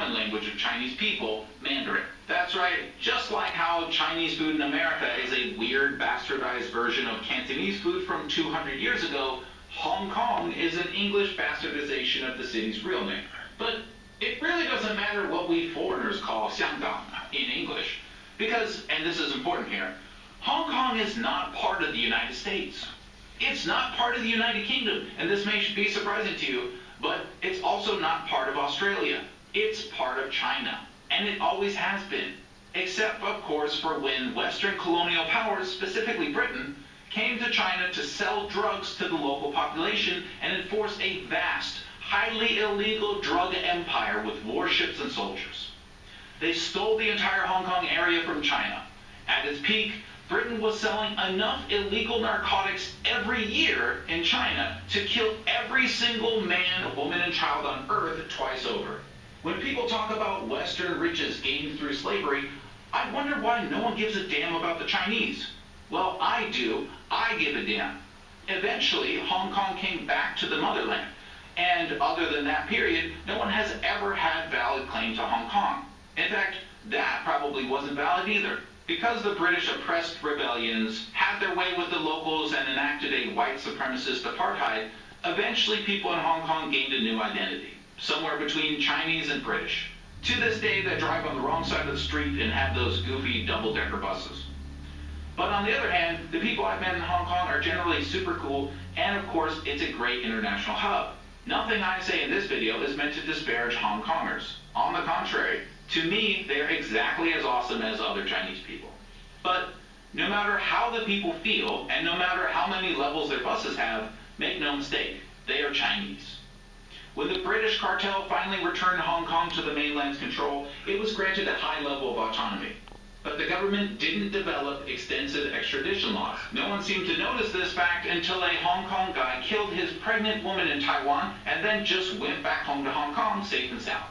common language of Chinese people, Mandarin. That's right, just like how Chinese food in America is a weird bastardized version of Cantonese food from 200 years ago, Hong Kong is an English bastardization of the city's real name. But it really doesn't matter what we foreigners call Xiangdang in English, because, and this is important here, Hong Kong is not part of the United States. It's not part of the United Kingdom, and this may be surprising to you, but it's also not part of Australia. It's part of China, and it always has been, except of course for when Western colonial powers, specifically Britain, came to China to sell drugs to the local population and enforce a vast, highly illegal drug empire with warships and soldiers. They stole the entire Hong Kong area from China. At its peak, Britain was selling enough illegal narcotics every year in China to kill every single man, woman, and child on Earth twice over. When people talk about Western riches gained through slavery, I wonder why no one gives a damn about the Chinese. Well, I do. I give a damn. Eventually, Hong Kong came back to the motherland. And other than that period, no one has ever had valid claim to Hong Kong. In fact, that probably wasn't valid either. Because the British oppressed rebellions, had their way with the locals, and enacted a white supremacist apartheid, eventually people in Hong Kong gained a new identity, somewhere between Chinese and British. To this day, they drive on the wrong side of the street and have those goofy double-decker buses. But on the other hand, the people I've met in Hong Kong are generally super cool, and of course, it's a great international hub. Nothing I say in this video is meant to disparage Hong Kongers. On the contrary, to me, they're exactly as awesome as other Chinese people. But no matter how the people feel, and no matter how many levels their buses have, make no mistake, they are Chinese. When the British cartel finally returned Hong Kong to the mainland's control, it was granted a high level of autonomy. But the government didn't develop extensive extradition laws. No one seemed to notice this fact until a Hong Kong guy killed his pregnant woman in Taiwan and then just went back home to Hong Kong safe and sound.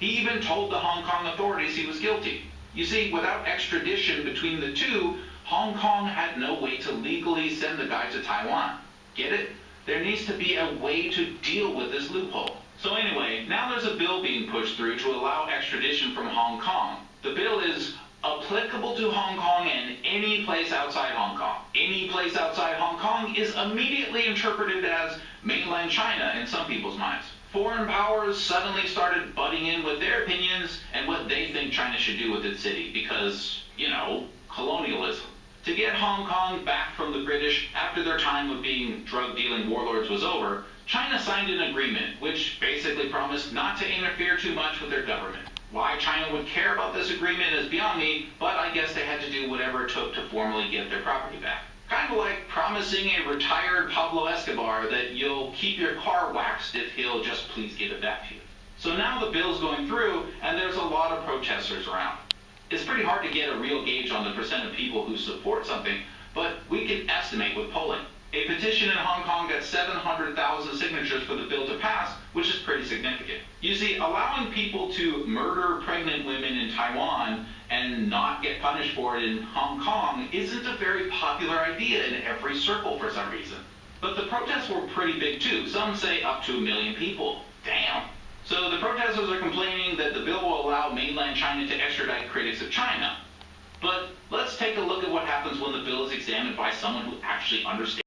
He even told the Hong Kong authorities he was guilty. You see, without extradition between the two, Hong Kong had no way to legally send the guy to Taiwan. Get it? There needs to be a way to deal with this loophole. So anyway, now there's a bill being pushed through to allow extradition from Hong Kong. The bill is applicable to Hong Kong and any place outside Hong Kong. Any place outside Hong Kong is immediately interpreted as mainland China in some people's minds. Foreign powers suddenly started butting in with their opinions and what they think China should do with its city because, you know, colonialism. To get Hong Kong back from the British after their time of being drug-dealing warlords was over, China signed an agreement which basically promised not to interfere too much with their government. Why China would care about this agreement is beyond me, but I guess they had to do whatever it took to formally get their property back. Kind of like promising a retired Pablo Escobar that you'll keep your car waxed if he'll just please give it back to you. So now the bill's going through, and there's a lot of protesters around. It's pretty hard to get a real gauge on the percent of people who support something, but we can estimate with polling. A petition in Hong Kong got 700,000 signatures for the bill to pass, which is pretty significant. You see, allowing people to murder pregnant women in Taiwan and not get punished for it in Hong Kong isn't a very popular idea in every circle for some reason. But the protests were pretty big too. Some say up to 1 million people. Damn. So the protesters are complaining that the bill will allow mainland China to extradite critics of China. But let's take a look at what happens when the bill is examined by someone who actually understands